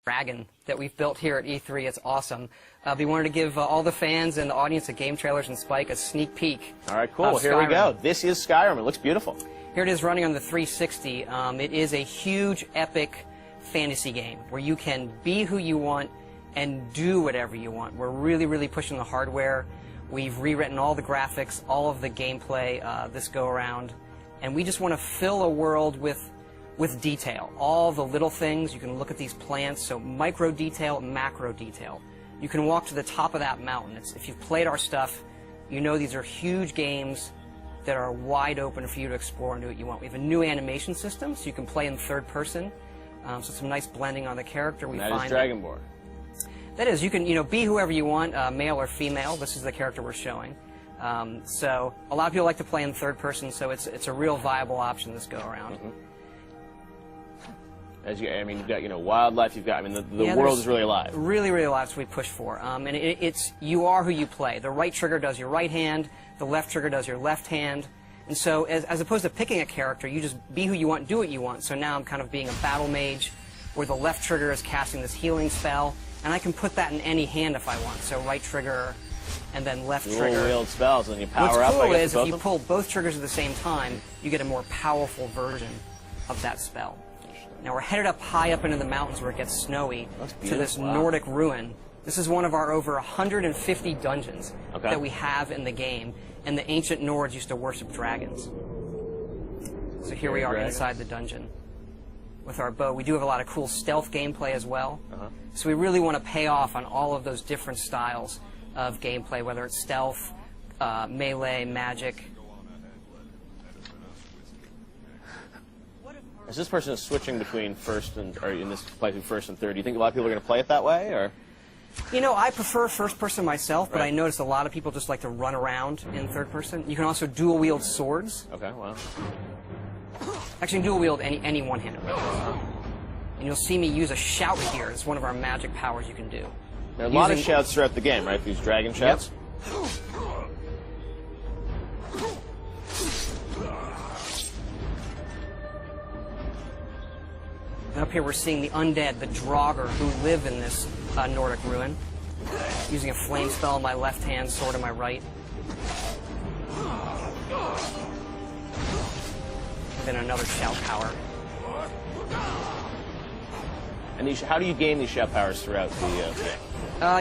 Dragon that we've built here at E3. It's awesome. We wanted to give all the fans and the audience at Game Trailers and Spike a sneak peek. All right, cool. Here we go. This is Skyrim. It looks beautiful. Here it is running on the 360. It is a huge, epic fantasy game where you can be who you want and do whatever you want. We're really, really pushing the hardware. We've rewritten all the graphics, all of the gameplay this go-around, and we just want to fill a world with detail. All the little things. You can look at these plants, so micro detail, macro detail. You can walk to the top of that mountain. If you've played our stuff, you know these are huge games that are wide open for you to explore and do what you want. We have a new animation system, so you can play in third person. So some nice blending on the character. That is Dragonborn. That is. You can be whoever you want, male or female. This is the character we're showing. So a lot of people like to play in third person, so it's a real viable option this go around. Mm-hmm. You've got wildlife. You've got the world is really alive. Really, really alive. That's what we push for. And you are who you play. The right trigger does your right hand. The left trigger does your left hand. And so, as opposed to picking a character, you just be who you want, do what you want. So now I'm kind of being a battle mage, where the left trigger is casting this healing spell, and I can put that in any hand if I want. So right trigger, and then left trigger. Dual wield spells, and you power up. What's cool is if you pull both triggers at the same time, you get a more powerful version of that spell. Now we're headed up high up into the mountains where it gets snowy to this Nordic ruin. This is one of our over 150 dungeons that we have in the game, and the ancient Nords used to worship dragons. So here we are inside the dungeon with our bow. We do have a lot of cool stealth gameplay as well. So we really want to pay off on all of those different styles of gameplay, whether it's stealth, melee, magic. As this person is switching between first and, or in this playthrough first and third, do you think a lot of people are going to play it that way, or? I prefer first person myself, but I noticed a lot of people just like to run around in third person. You can also dual wield swords. Okay, wow. Actually, dual wield any one-handed weapon. And you'll see me use a shout here. It's one of our magic powers you can do. There are a lot of shouts throughout the game, right? These dragon shouts. Yep. And up here we're seeing the undead, the Draugr, who live in this Nordic ruin. Using a flame spell in my left hand, sword in my right. And then another shout power. And how do you gain these shout powers throughout the game?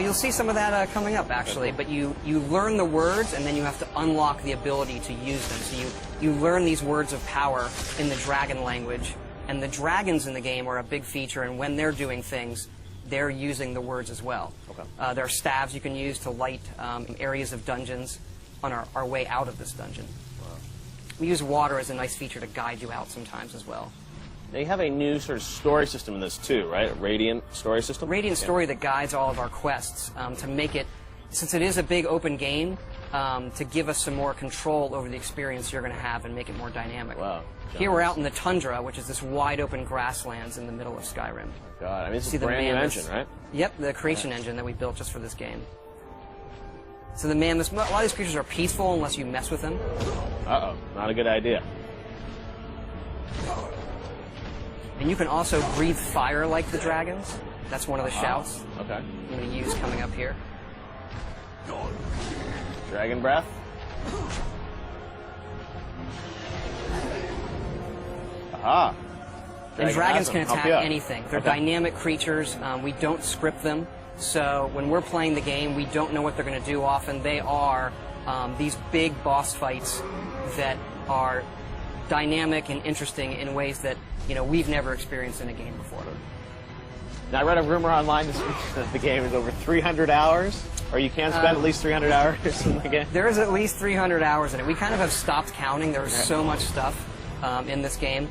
You'll see some of that coming up, actually. But you learn the words, and then you have to unlock the ability to use them. So you learn these words of power in the dragon language. And the dragons in the game are a big feature, and when they're doing things, they're using the words as well. There are staves you can use to light areas of dungeons on our way out of this dungeon. We use water as a nice feature to guide you out sometimes as well. Now you have a new sort of story system in this too, right? A Radiant story system? Radiant story that guides all of our quests to make it, since it is a big open game, to give us some more control over the experience you're going to have and make it more dynamic. Wow. Here we're out in the tundra, which is this wide open grasslands in the middle of Skyrim. Oh God, this is a brand new engine, right? Yep, the creation engine that we built just for this game. So a lot of these creatures are peaceful unless you mess with them. Uh-oh, not a good idea. And you can also breathe fire like the dragons. That's one of the shouts. Okay. I'm going to use coming up here. Dragon breath. Aha. And dragons can attack anything. They're dynamic creatures. We don't script them. So when we're playing the game, we don't know what they're going to do. Often they are these big boss fights that are dynamic and interesting in ways that we've never experienced in a game before. Now, I read a rumor online this week that the game is over 300 hours, or you can spend at least 300 hours in the game. There is at least 300 hours in it. We kind of have stopped counting. There's so much stuff in this game.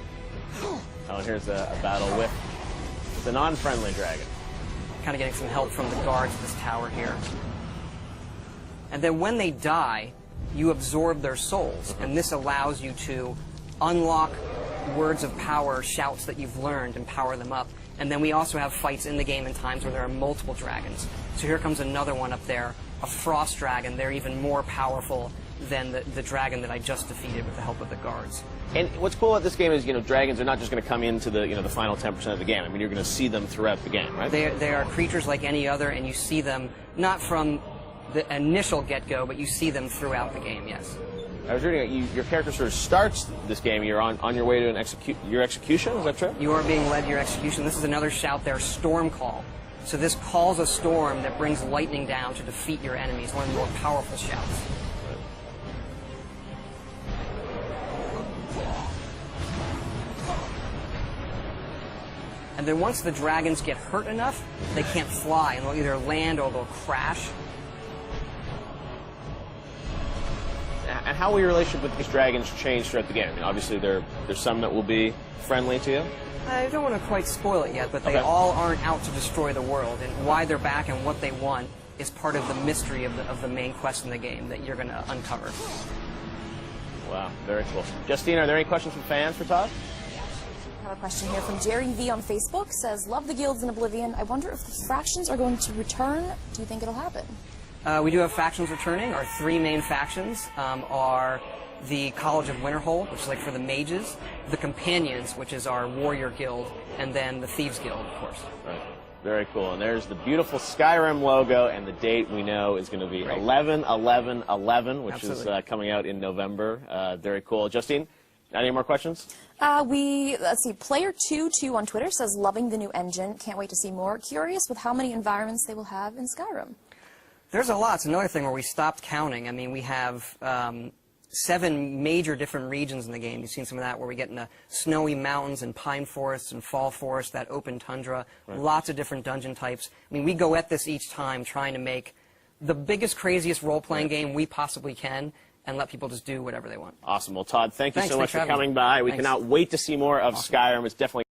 Oh, and here's a battle with the non-friendly dragon. Kind of getting some help from the guards of this tower here. And then when they die, you absorb their souls, and this allows you to unlock words of power, shouts that you've learned, and power them up. And then we also have fights in the game in times where there are multiple dragons. So here comes another one up there, a frost dragon. They're even more powerful than the dragon that I just defeated with the help of the guards. And what's cool about this game is, dragons are not just going to come into the, the final 10% of the game. I mean, you're going to see them throughout the game, right? They are creatures like any other, and you see them not from the initial get-go, but you see them throughout the game, yes. I was reading your character sort of starts this game. You're on your way to your execution. Is that true? You are being led to your execution. This is another shout there, Storm Call. So this calls a storm that brings lightning down to defeat your enemies. One of the more powerful shouts. And then once the dragons get hurt enough, they can't fly, and they'll either land or they'll crash. And how will your relationship with these dragons change throughout the game? I mean, obviously, there's some that will be friendly to you. I don't want to quite spoil it yet, but they all aren't out to destroy the world, and why they're back and what they want is part of the mystery of the main quest in the game that you're going to uncover. Wow, very cool. Justine, are there any questions from fans for Todd? I have a question here from Jerry V on Facebook. Says, love the guilds in Oblivion. I wonder if the fractions are going to return. Do you think it'll happen? We do have factions returning. Our three main factions are the College of Winterhold, which is like for the mages, the Companions, which is our warrior guild, and then the Thieves Guild, of course. Right. Very cool. And there's the beautiful Skyrim logo, and the date we know is going to be 11/11/11, which is coming out in November. Very cool. Justine, any more questions? Let's see, Player22 on Twitter says, loving the new engine. Can't wait to see more. Curious with how many environments they will have in Skyrim. There's a lot. It's another thing where we stopped counting. I mean, we have 7 major different regions in the game. You've seen some of that where we get into snowy mountains and pine forests and fall forests, that open tundra, lots of different dungeon types. I mean, we go at this each time trying to make the biggest, craziest role-playing game we possibly can and let people just do whatever they want. Awesome. Well, Todd, thanks so much for coming me. by. We cannot wait to see more of Skyrim. It's definitely